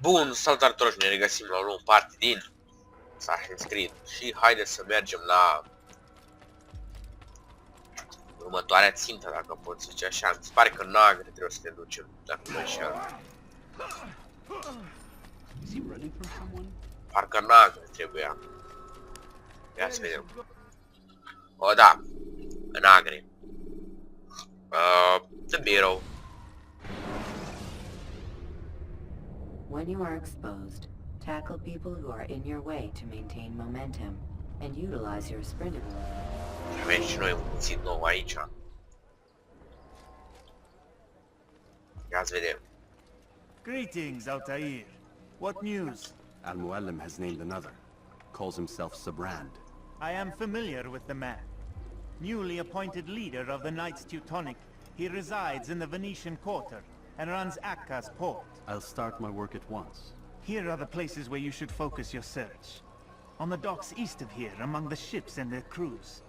Bun, salutare toți, ne regăsim la o parte din Assassin's Creed și haideți să mergem la următoarea țintă, dacă pot zice așa. Mi se pare că în Agre trebuie să ne ducem, dacă nu mă înșel. Parcă în Agre trebuia. Ia să vedem. O, da, în Agre. The Bureau. When you are exposed, tackle people who are in your way to maintain momentum, and utilize your sprint ability. Avem și noi un puțin nou aici. Ia să vedem. Greetings, Altair. What news? Al-Muallim has named another. Calls himself Sabrand. I am familiar with the man. Newly appointed leader of the Knights Teutonic, he resides in the Venetian Quarter and runs Acca's port. I'll start my work at once. Here are the places where you should focus your search. On the docks east of here, among the ships and their crews.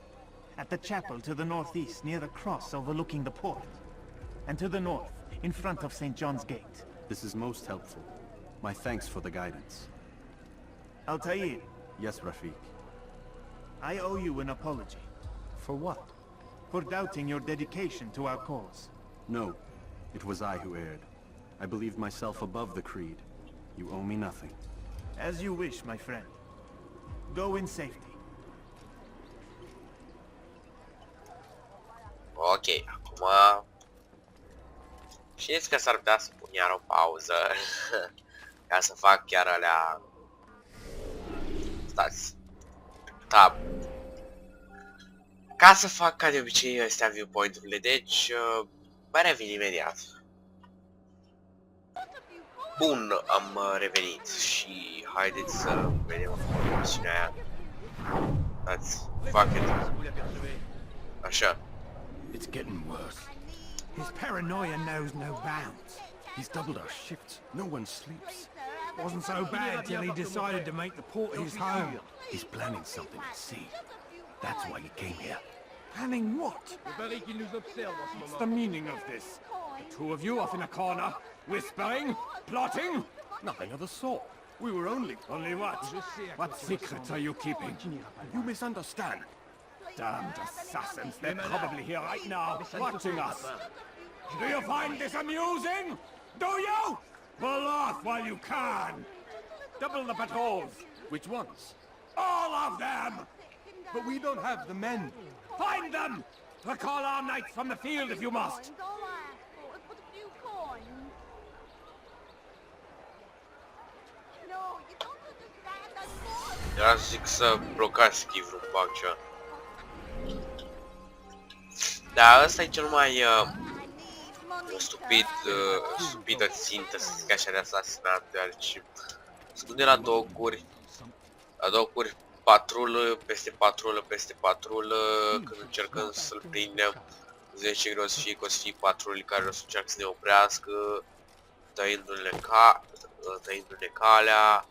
At the chapel to the northeast, near the cross overlooking the port. And to the north, in front of St. John's Gate. This is most helpful. My thanks for the guidance. Altair, Yes, Rafiq. I owe you an apology. For what? For doubting your dedication to our cause. No, it was I who erred. I believed myself above the creed. You owe me nothing. As you wish, my friend. Go in safety. Ok, acum știți că s-ar putea să pun iar o pauză ca să fac chiar alea. Stați. Tab. Ca să fac ca de obicei astea viewpoint-urile, deci mai revin imediat. Bun, am revenit și haideți să vedem misiunea aia. Stați, fac așa. It's getting worse. His paranoia knows no bounds. He's doubled our shifts. No one sleeps. Wasn't so bad till he decided to make the port his home. He's planning something at sea. That's why he came here. Planning what? What's the meaning of this? The two of you off in a corner, whispering, plotting? Nothing of the sort. We were only... Only what? What secrets are you keeping? You misunderstand. Damned assassins, they're probably here right now, watching us. Do you find this amusing? Do you? Pull off while you can. Double the patrols. Which ones? All of them! But we don't have the men. Find them! Recall our knights from the field if you must. Era să zic să blocați schivul cu acea. Da, ăsta e cel mai stupidă țintă, să zic așa, de asasinat, deoarece sunt de la docuri, patrulă, peste patrulă, când încercăm să-l prindem, 10 greu să fie că o să fie patruli care o să încearcă să ne oprească, tăindu-ne calea.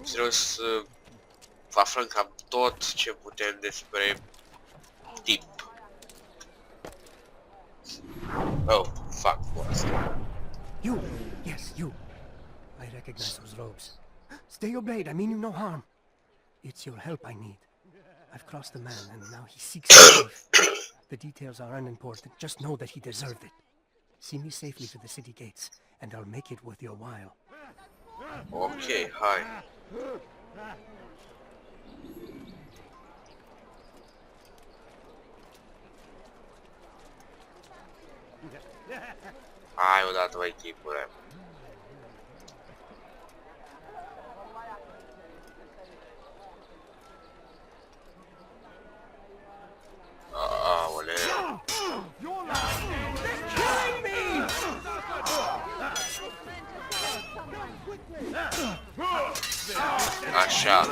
Trebuie să aflăm cam tot ce putem despre tip. Oh, fuck, boss. You! Yes, you! I recognize those robes. Stay your blade, I mean you no harm. It's your help I need. I've crossed the man, and now he seeks his life. The details are unimportant, just know that he deserved it. See me safely to the city gates, and I'll make it worth your while. Ok, hai. Hai odată, băi, chipule. Aoleu. Așa.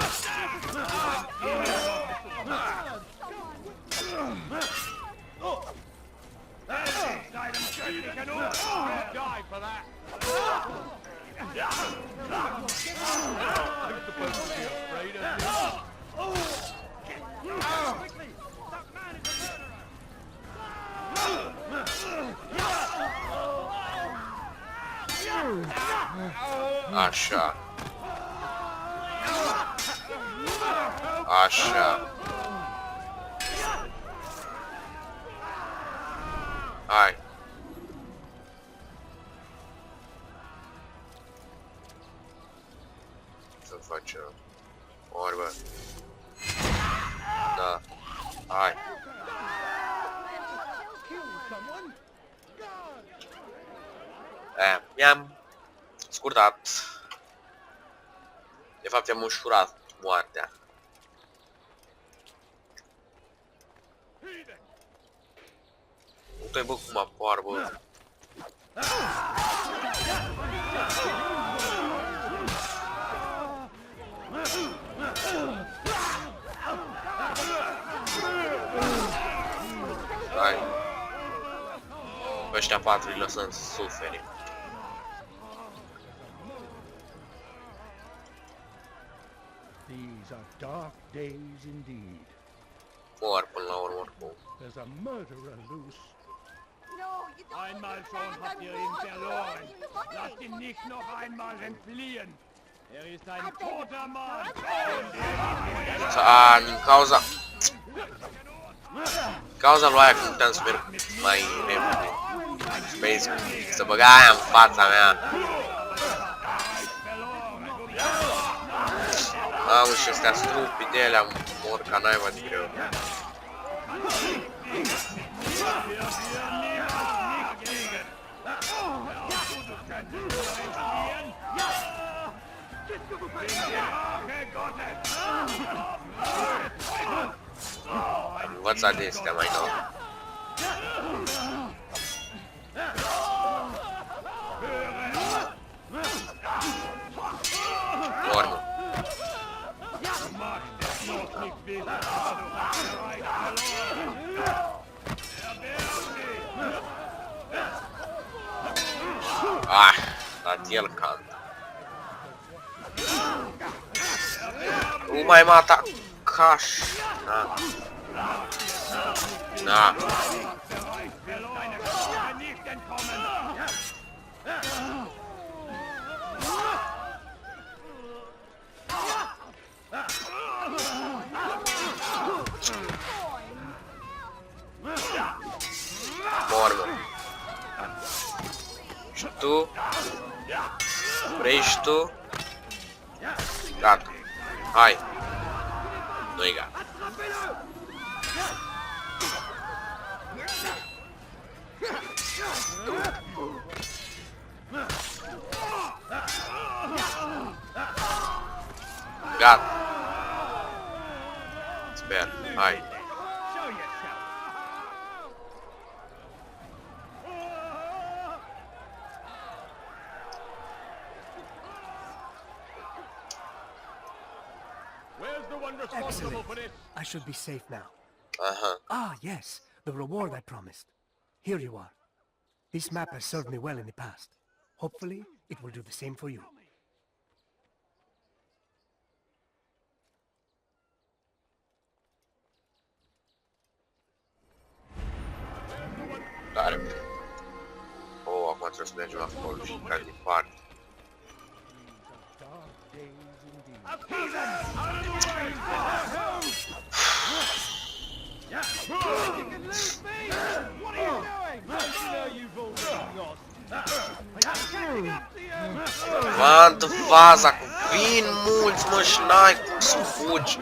Așa. Așa. Hai. Să facem. Ori, bă. Da. Hai. Mi-am scurtat. De fapt, am ușurat moartea. Uite-i bă cum apar, bă. Hai. Ăștia patru îi lăsăm să sufere. These are dark days indeed. Mor până la urmă oricum. There's a murderer loose. Einmal schon habt ihr ihn verloren. Lasst ihn nicht noch einmal entfliehen. Er ist ein toter Mann. Din cauza lui aia când puteam să merg mai repede. Vezi, să băga aia în fața mea. Mamă, și ăstea stupide alea mor ca naiba de greu. Am învățat de astea mai nou. Formă. Ah, dat el canta. Nu mai mă atacași. Da. Da. Formă. Și tu? Vrei și tu? Gata. Hai. Nu-i gata. Gata. Sper. Hai. Excellent. I should be safe now. Aha. Ah, yes, the reward I promised. Here you are. This map has served me well in the past. Hopefully, it will do the same for you. Tare. Oh, acum trebuie să mergem acolo și ca departe. Vandă faza cu vin mulți, mă, și n-ai cum să fugi.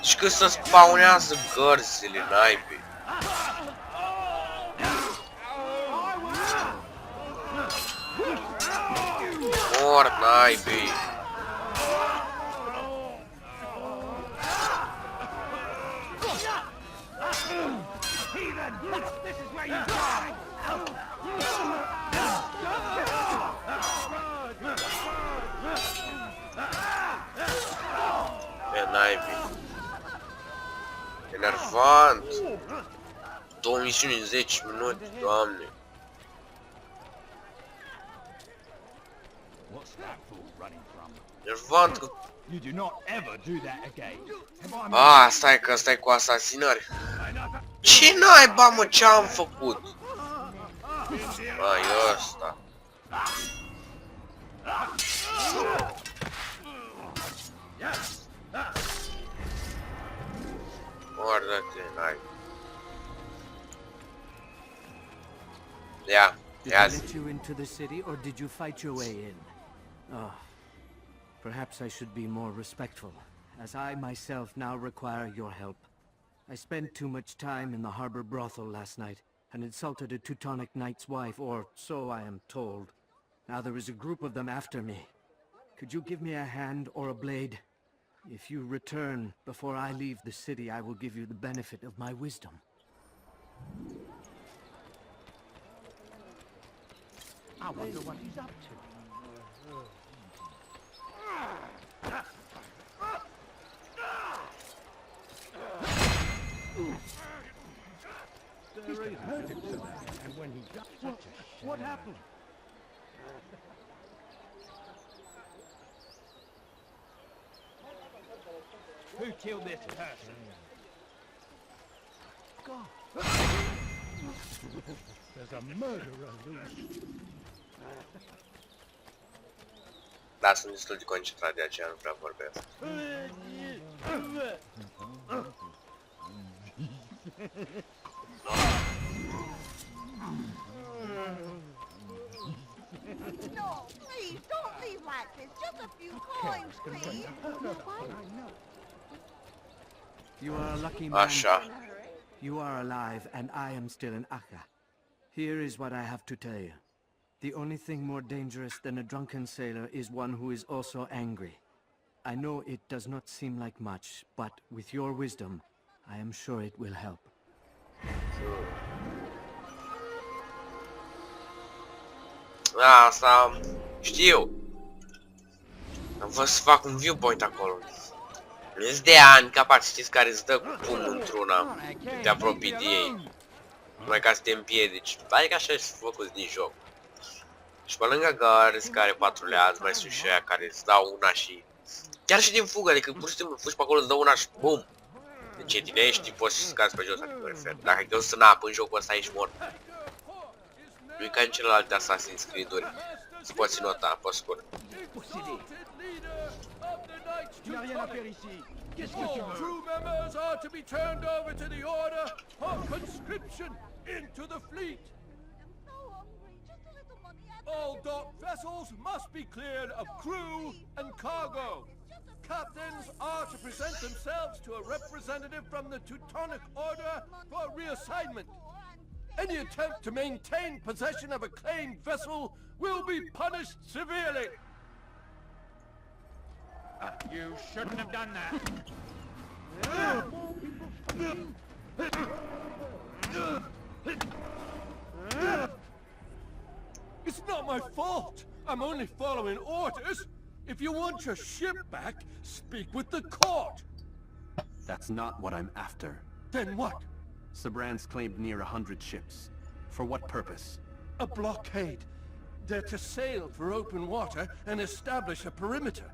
Și că să spawnează gărzile, naibii. Mor, naibii. E naibii. Enervant. 2 misiuni în 10 minute, doamne. Nervant că... Ah, stai că stai cu asasinări. Ce naiba, mă, ce-am făcut? Ai, ăsta. Did Yes. they let you into the city, or did you fight your way in? Oh, perhaps I should be more respectful, as I myself now require your help. I spent too much time in the harbor brothel last night, and insulted a Teutonic knight's wife, or so I am told. Now there is a group of them after me. Could you give me a hand or a blade? If you return before I leave the city, I will give you the benefit of my wisdom. I wonder what he's up to. Mr. hurt himself, and when he died, what happened? Who killed this person? God. There's a murderer loose. Da, sunt destul de concentrat, de aceea nu prea vorbesc. No, please, don't leave like this. Just a few coins, please. You are a lucky man. Așa. You are alive, and I am still in Akka. Here is what I have to tell you. The only thing more dangerous than a drunken sailor is one who is also angry. I know it does not seem like much, but with your wisdom, I am sure it will help. Asta știu. Am fost să fac un viewpoint acolo. Îți de ani capac, știți, care îți dă cu pumnul într-una. Te apropii de ei. Numai ca să te împiedici. Adică așa ești făcut din joc. Și pe lângă gărzi care patrulează, mai sunt și aia care îți dau una și... Chiar și din fugă, adică pur și simplu fugi pe acolo, îți dă una și bum! Încetinești, poți să scazi pe jos, adică mă refer. Dacă ai căzut în apă în jocul ăsta, ești mort. Nu e ca în celelalte Assassin's Creed-uri. Să poți nota, pe scurt. Crew members are to be turned over to the order of conscription into the fleet. All docked vessels must be cleared of crew and cargo. Captains are to present themselves to a representative from the Teutonic Order for reassignment. Any attempt to maintain possession of a claimed vessel will be punished severely. You shouldn't have done that. It's not my fault. I'm only following orders. If you want your ship back, speak with the court. That's not what I'm after. Then what? Sabrans claimed near 100 ships. For what purpose? A blockade. They're to sail for open water and establish a perimeter.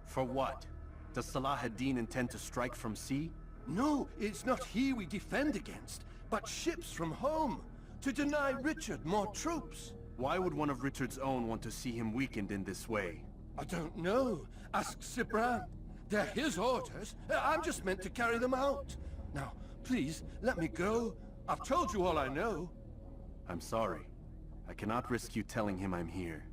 For what? Does Salah ad-Din intend to strike from sea? No, it's not he we defend against, but ships from home, to deny Richard more troops. Why would one of Richard's own want to see him weakened in this way? I don't know. Ask Sibran. They're his orders. I'm just meant to carry them out. Now, please, let me go. I've told you all I know. I'm sorry. I cannot risk you telling him I'm here.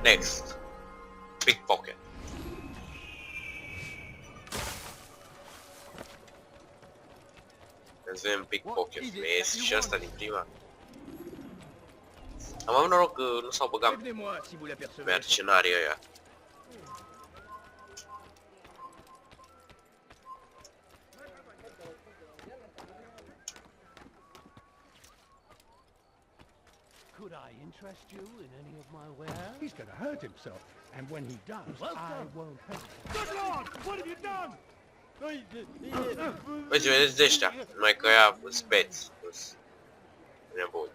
Next. Pickpocket. Îți vedem pickpocket. Este și ăsta din prima. Am avut noroc că nu s-au băgat mercenarii ăia. Could I interest you in any of my wares? He's gonna hurt himself, and when he does, I won't hurt him. Good Lord! What have you done? Uite, vedeți de ăștia. Numai că ăia sunt speți. Nebuni.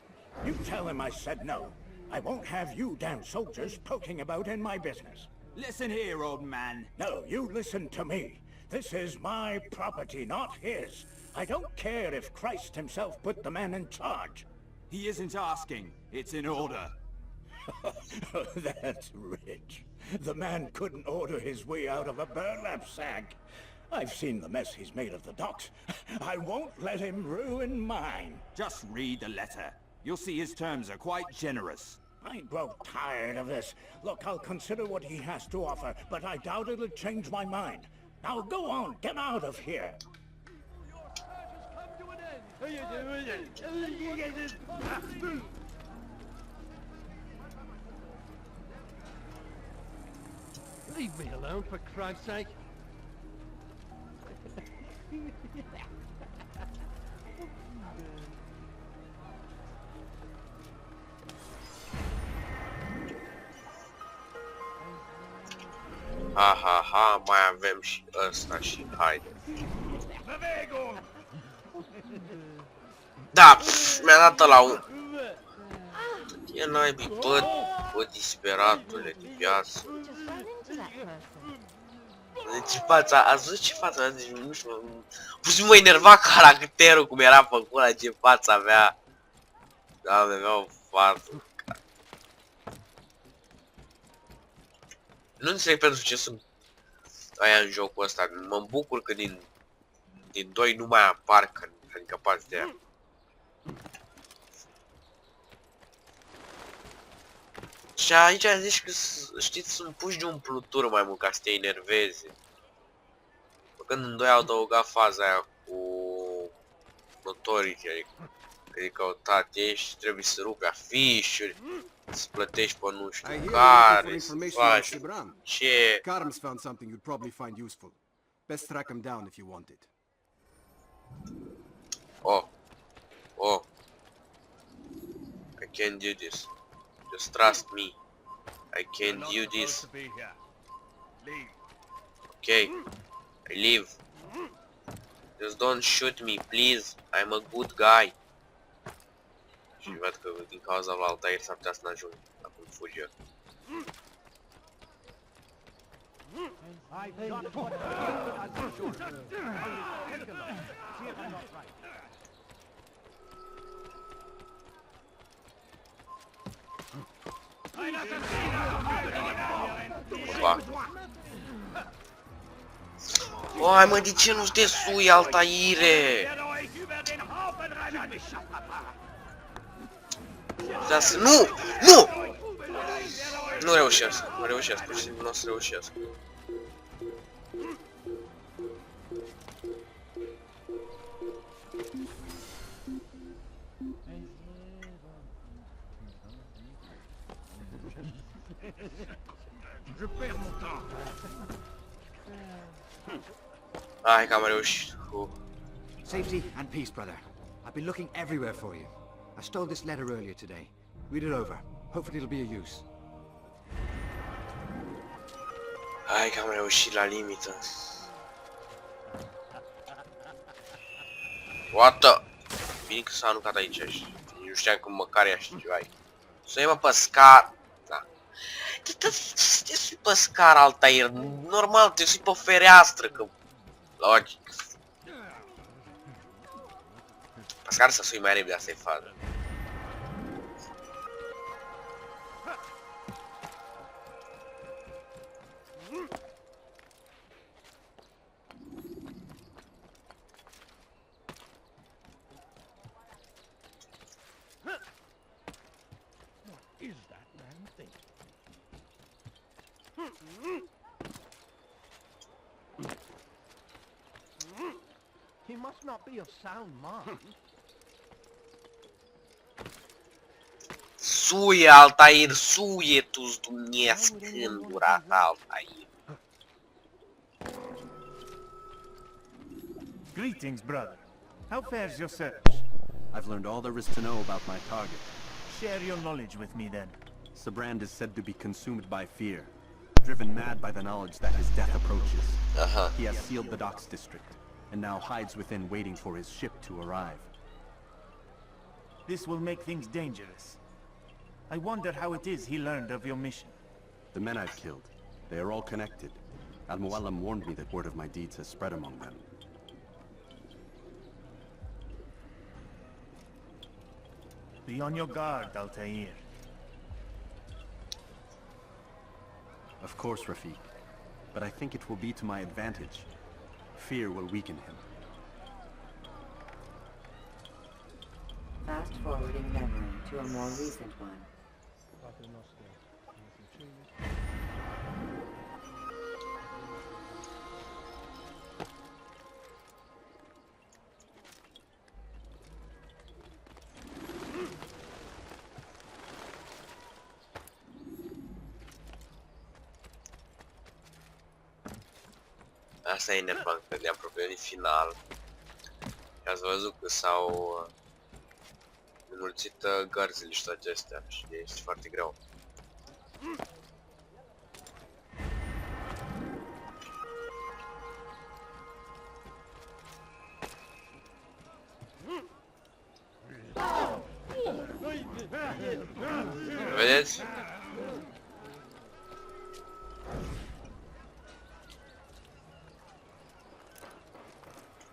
You tell him I said no. I won't have you damn soldiers poking about in my business. Listen here, old man. No, you listen to me. This is my property, not his. I don't care if Christ himself put the man in charge. He isn't asking. It's in order. That's rich. The man couldn't order his way out of a burlap sack. I've seen the mess he's made of the docks. I won't let him ruin mine. Just read the letter. You'll see his terms are quite generous. I grow tired of this. Look, I'll consider what he has to offer, but I doubt it'll change my mind. Now go on, get out of here. Leave me alone, for Christ's sake. Ha, ha, ha, mai avem și ăsta și haide. Da, mi-a dat la un... E naibii, bă, disperatule de viață. Deci fața, ați văzut ce fața avea? Deci nu știu, pus mă enerva caracterul cum era făcut la ce fața avea. Da, avea o față. Nu înțeleg pentru ce sunt aia în jocul ăsta. Mă bucur că din 2 nu mai apar, adică parți de aia. Și aici zici că, știți, sunt puși de umplutură mai mult ca să te enerveze. Când în 2 au adăugat faza aia cu motorii, adică o ești, trebuie să rupi afișuri, să plătești pe nu știu care, să faci ce... Carm's found something you'd probably find useful. Best track him down if you want it. Oh. I can't do this. Just trust me. I can't do this. Okay. I leave. Just don't shoot me, please. I'm a good guy. Și văd că din cauza lui Altair s-ar putea să n-ajung. Acum fugi eu. Opa. Oai mă, de ce nu-ți desui, Altaire? Nu! Nu! Nu reușesc, pur și simplu nu o să reușesc. Hai că am reușit. Safety and peace, brother. I've been looking everywhere for you. I stole this letter earlier today. Read it over. Hopefully it'll be of use. Hai că am reușit la limită. What the? Bine că s-a aruncat aici și nu știam cum măcar ea știai. Să iei mă pe scar. Da. Te sui pe scar, Altair. Normal, te sui pe fereastră, că... Logic. Pe scar să sui mai repede, asta e faza. He must not be of sound mind. Suie, Altair, suie tu-ți dumneiesc în gura ta, Altair. Greetings, brother. How fares your search? I've learned all there is to know about my target. Share your knowledge with me, then. Sabrand is said to be consumed by fear, driven mad by the knowledge that his death approaches. He has sealed the docks district, and now hides within waiting for his ship to arrive. This will make things dangerous. I wonder how it is he learned of your mission. The men I've killed, they are all connected. Al-Muallim warned me that word of my deeds has spread among them. Be on your guard, Altair. Of course, Rafiq. But I think it will be to my advantage. Fear will weaken him. Fast forwarding memory to a more recent one. Asta e enervant că de aproape de final. Ați văzut că s-au înmulțit gărzile și toate astea și este foarte greu. Vedeți?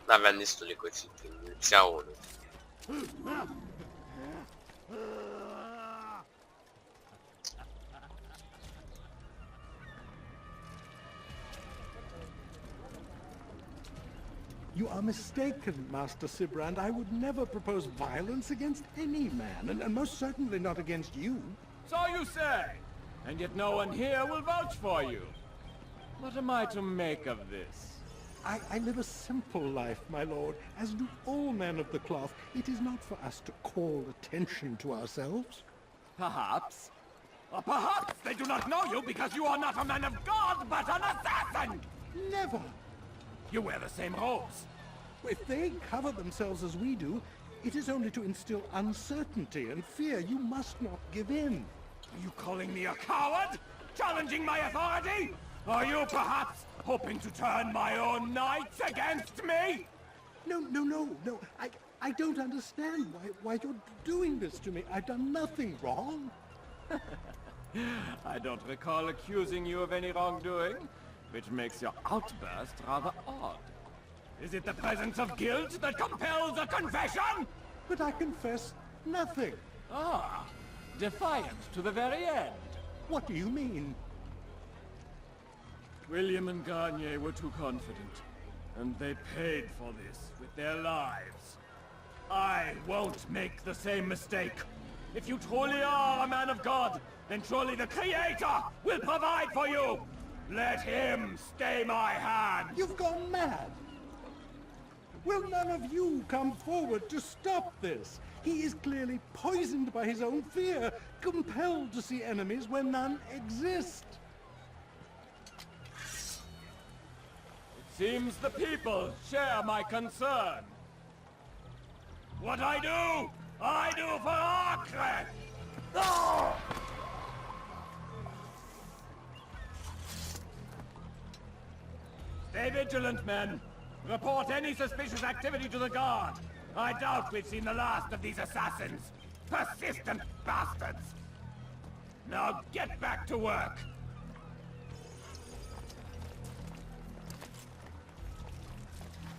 N-aveam destule cuțite, îmi lipsea unul. You are mistaken, Master Sibrand. I would never propose violence against any man, and most certainly not against you. So you say, and yet no one here will vouch for you. What am I to make of this? I live a simple life, my lord, as do all men of the cloth. It is not for us to call attention to ourselves. Perhaps. Or perhaps they do not know you because you are not a man of God, but an assassin! Never! You wear the same robes. If they cover themselves as we do, it is only to instill uncertainty and fear. You must not give in. Are you calling me a coward? Challenging my authority? Are you perhaps hoping to turn my own knights against me? No. I don't understand why you're doing this to me. I've done nothing wrong. I don't recall accusing you of any wrongdoing, which makes your outburst rather odd. Is it the presence of guilt that compels a confession? But I confess nothing. Ah, defiant to the very end. What do you mean? William and Garnier were too confident, and they paid for this with their lives. I won't make the same mistake. If you truly are a man of God, then surely the Creator will provide for you! Let him stay my hand! You've gone mad! Will none of you come forward to stop this? He is clearly poisoned by his own fear, compelled to see enemies where none exist. Seems the people share my concern. What I do for Acre! Oh! Stay vigilant, men. Report any suspicious activity to the guard. I doubt we've seen the last of these assassins. Persistent bastards! Now get back to work!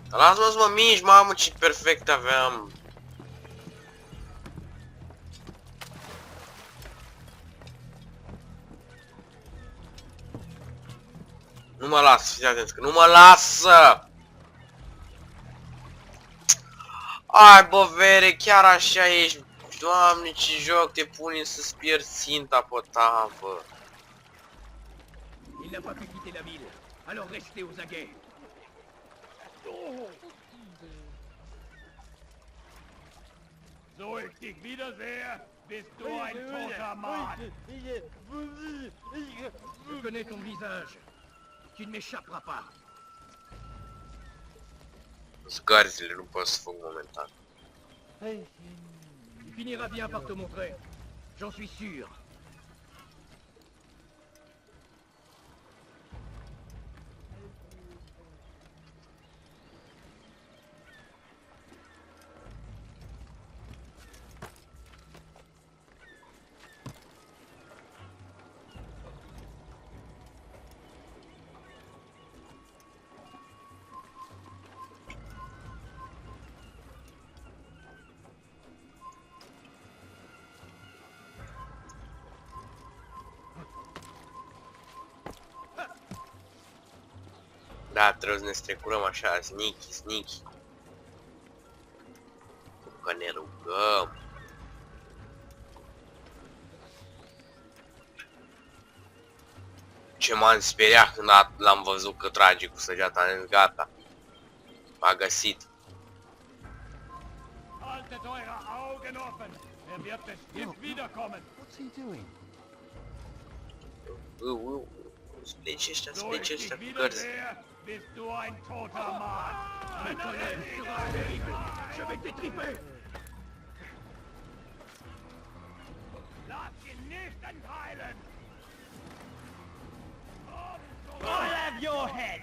Lasă-mă să mă mișc, mamă, ce perfect aveam. Nu mă las, fiți atenți, că nu mă lasă! Ai, bă, vere, chiar așa ești. Doamne, ce joc te pune să-ți pierzi ținta pe tavă. Il n'a pas pu quitter la ville, alors restez aux aguets. So ich dich wiedersehe, bist du ein toter Mann. Je connais ton visage. Tu ne m'échapperas pas. Zgărzile nu pot să fac momentan. Tu finiras bien par te montrer. J'en suis sûr. Da, trebuie să ne strecurăm așa, sneaky, sneaky. Cum că ne rugăm. Ce m-am speriat când l-am văzut că trage cu săgeata, am zis gata. M-a găsit. Haltet eure Augen offen! Er wird bestimmt wiederkommen! What's he doing? Splice ăștia, So splice ich ăștia dich cu cărți. wiedersehe, bist du ein toter Mann! Je vais t'étriper! Lass ihn nicht entheilen! I'll have your head!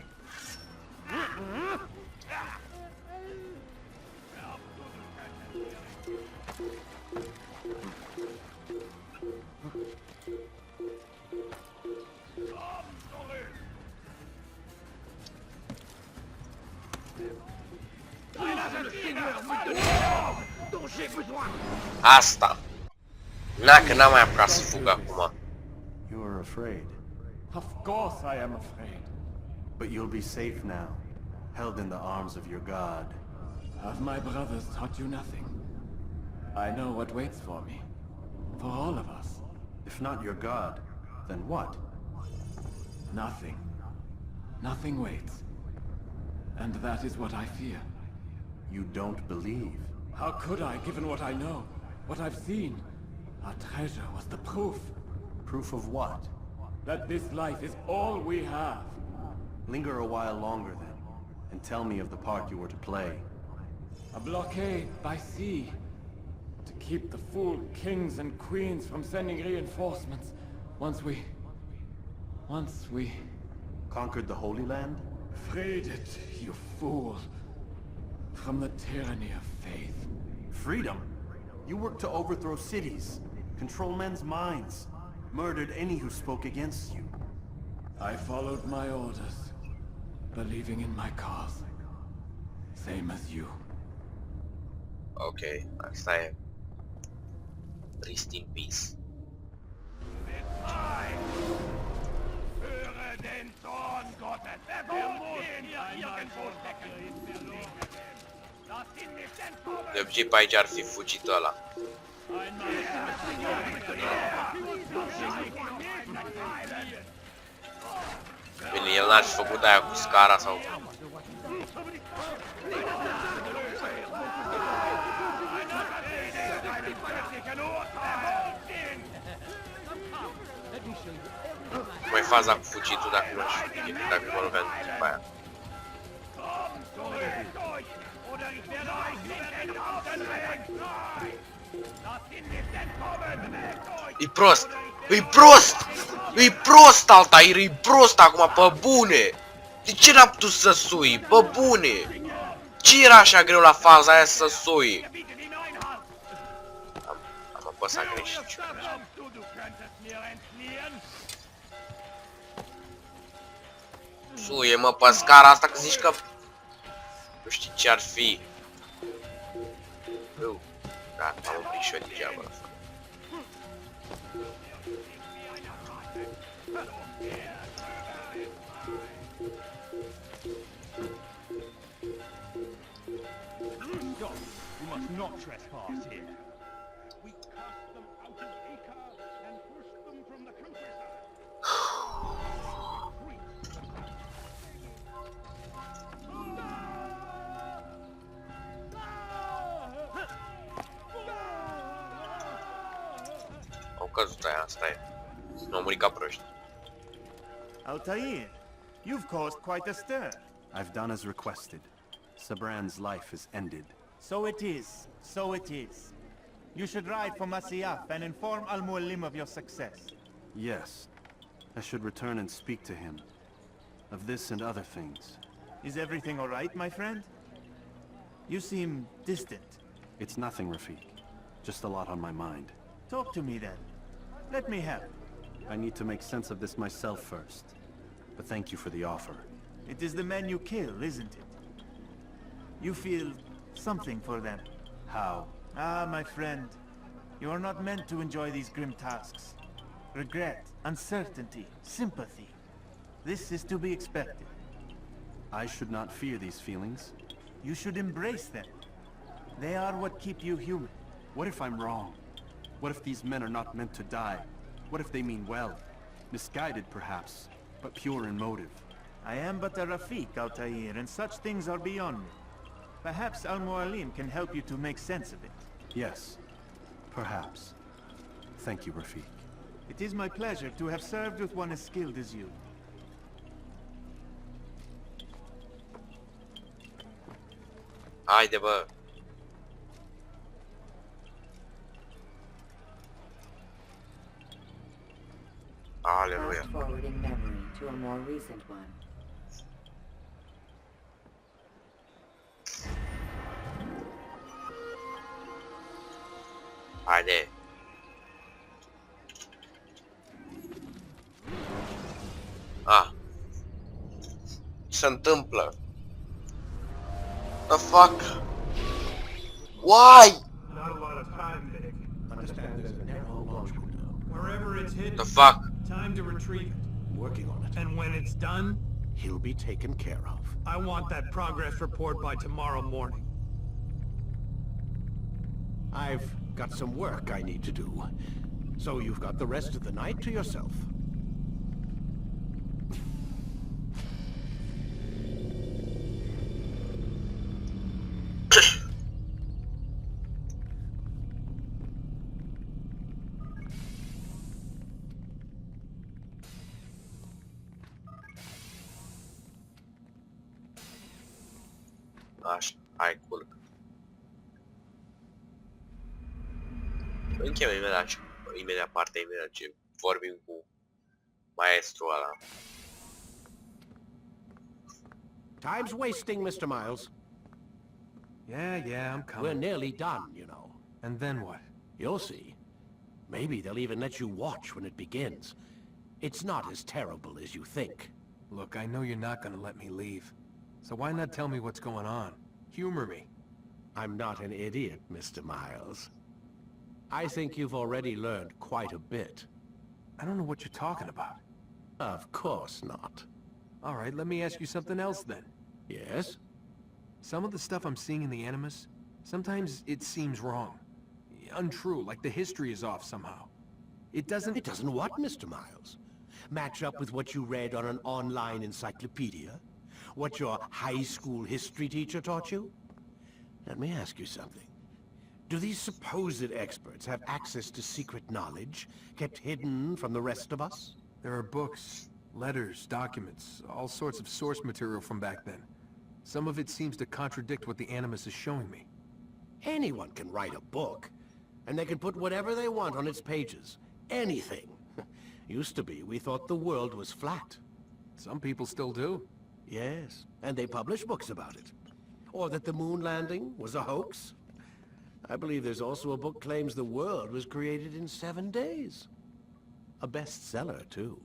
Dont j'ai besoin! Asta. Na, că n-am mai apucat să fug acum. You are afraid, Of course I am afraid. but you'll be safe now, held in the arms of your god. Have my brothers taught you nothing? I know what waits for me. For all of us. If not your god, then what? Nothing. Nothing waits. And that is what I fear. You don't believe. How could I, given what I know? What I've seen? Our treasure was the proof. Proof of what? That this life is all we have. Linger a while longer then, and tell me of the part you were to play. A blockade by sea. To keep the fool kings and queens from sending reinforcements. Once we... Conquered the Holy Land? freed it, you fool. From the tyranny of faith. Freedom? You worked to overthrow cities, control men's minds, murdered any who spoke against you. I followed my orders, believing in my cause. Same as you. Ok, asta e. Rest in peace. Führe den Zorn Gottes! Er muss hier irgendwo stecken! Lass ihn nicht entkommen! De obicei pe aici ar fi fugit ăla. Bine, el n-ar fi făcut aia cu scara sau... Mai faza cu fugitul dacă nu știu, dacă mă loveam după aia. E prost! E prost! E prost, Altair! E prost acum, pe bune! De ce n-am putut să sui? Pe bune! Ce era așa greu la faza aia să sui? Am apăsat greșit. Suie-mă pe scara asta că zici că... Nu știi ce ar fi. Da, am oprit și eu degeaba la fel. We must not trespass here. We cast them out of Acre and push them from the countryside. Au căzut aia, asta e. Nu murit ca proști. Altair, you've caused quite a stir. I've done as requested. Sabran's life is ended. So it is. So it is. You should ride for Masyaf and inform Al-Muallim of your success. Yes. I should return and speak to him. Of this and other things. Is everything all right, my friend? You seem distant. It's nothing, Rafiq. Just a lot on my mind. Talk to me then. Let me help. I need to make sense of this myself first. But thank you for the offer. It is the men you kill, isn't it? You feel something for them. How? Ah, my friend. You are not meant to enjoy these grim tasks. Regret, uncertainty, sympathy. This is to be expected. I should not fear these feelings. You should embrace them. They are what keep you human. What if I'm wrong? What if these men are not meant to die? What if they mean well? Misguided, perhaps, but pure in motive. I am but a Rafik, Altair, and such things are beyond me. Perhaps Al-Mualim can help you to make sense of it. Yes, perhaps. Thank you, Rafik. It is my pleasure to have served with one as skilled as you. Haide, bă. Aleluia. Fast forwarding memory to a more recent one. Haide. Ah. Ce se întâmplă? The fuck? Why? Not a lot of time, Vic. Understand there's a narrow launch window. Wherever it's hidden. The fuck? Time to retrieve it. Working on it. And when it's done, He'll be taken care of. I want that progress report by tomorrow morning. I've got some work I need to do. So you've got the rest of the night to yourself. Așa, hai, culc. Încheiem imediat partea imediat ce vorbim cu maestru ăla. Time's wasting, Mr. Miles. Yeah, I'm coming. We're nearly done, you know. And then what? You'll see. Maybe they'll even let you watch when it begins. It's not as terrible as you think. Look, I know you're not gonna let me leave. So why not tell me what's going on? Humor me. I'm not an idiot, Mr. Miles. I think you've already learned quite a bit. I don't know what you're talking about. Of course not. All right, let me ask you something else then. Yes? Some of the stuff I'm seeing in the Animus, sometimes it seems wrong. Untrue, like the history is off somehow. It doesn't... It doesn't what, Mr. Miles? Match up with what you read on an online encyclopedia? What your high school history teacher taught you? Let me ask you something. Do these supposed experts have access to secret knowledge, kept hidden from the rest of us? There are books, letters, documents, all sorts of source material from back then. Some of it seems to contradict what the Animus is showing me. Anyone can write a book, and they can put whatever they want on its pages. Anything. Used to be, we thought the world was flat. Some people still do. Yes, and they publish books about it. Or that the moon landing was a hoax. I believe there's also a book claims the world was created in 7 days. A bestseller, too.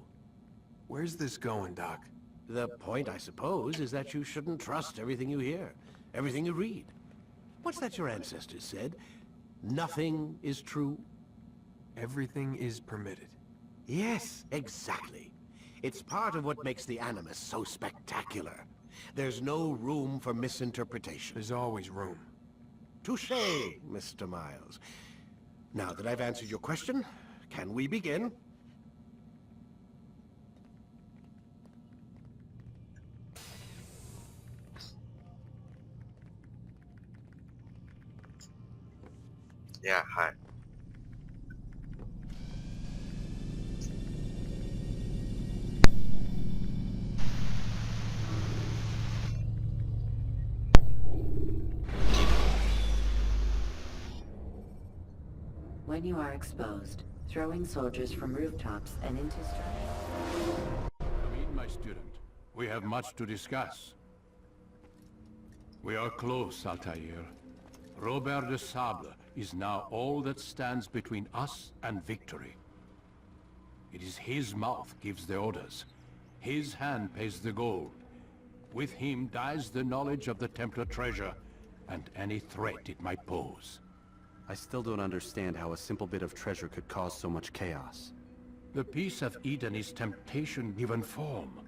Where's this going, Doc? The point, I suppose, is that you shouldn't trust everything you hear, everything you read. What's that your ancestors said? Nothing is true? Everything is permitted. Yes, exactly. It's part of what makes the Animus so spectacular. There's no room for misinterpretation. There's always room. Touché, Mr. Miles. Now that I've answered your question, can we begin? Yeah, hi. When you are exposed, throwing soldiers from rooftops and into structures. Come in, my student. We have much to discuss. We are close, Altair. Robert de Sable is now all that stands between us and victory. It is his mouth gives the orders. His hand pays the gold. With him dies the knowledge of the Templar treasure and any threat it might pose. I still don't understand how a simple bit of treasure could cause so much chaos. The peace of Eden is temptation given form.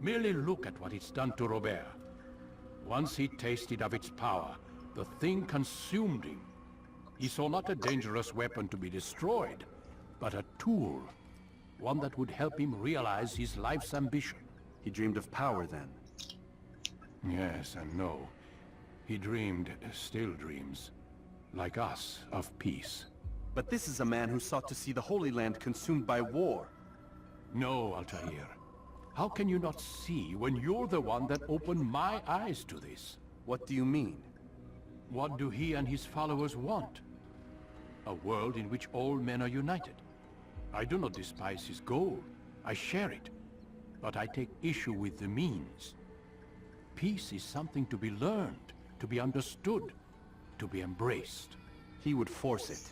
Merely look at what it's done to Robert. Once he tasted of its power, the thing consumed him. He saw not a dangerous weapon to be destroyed, but a tool. One that would help him realize his life's ambition. He dreamed of power then? Yes and no. He dreamed, still dreams, like us, of peace. But this is a man who sought to see the Holy Land consumed by war. No, Altair. How can you not see when you're the one that opened my eyes to this? What do you mean? What do he and his followers want? A world in which all men are united. I do not despise his goal. I share it. But I take issue with the means. Peace is something to be learned, to be understood, to be embraced. He would force it.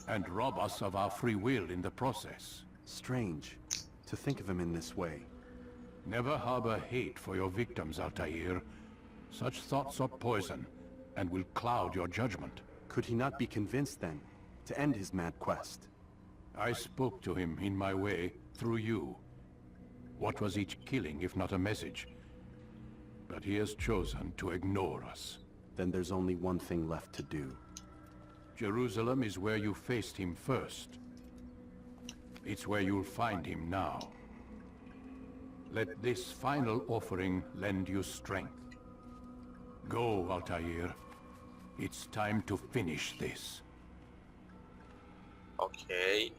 And rob us of our free will in the process. Strange, to think of him in this way. Never harbor hate for your victims, Altair. Such thoughts are poison, and will cloud your judgment. Could he not be convinced, then, to end his mad quest? I spoke to him in my way, through you. What was each killing if not a message? But he has chosen to ignore us. Then there's only one thing left to do. Jerusalem is where you faced him first. It's where you'll find him now. Let this final offering lend you strength. Go, Altair. It's time to finish this. Okay.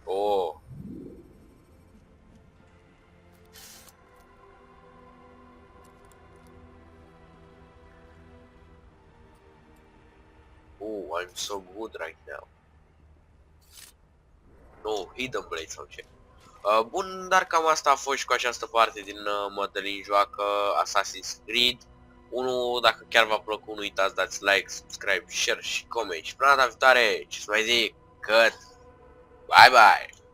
Oh. Oh, I'm so good right now. No, hidden blade sau ce. Bun, dar cam asta a fost și cu această parte din Madalin joacă Assassin's Creed 1. Dacă chiar v-a plăcut, nu uitați, dați like, subscribe, share și comment. Și până data viitoare, ce să mai zic, cut. Bye bye!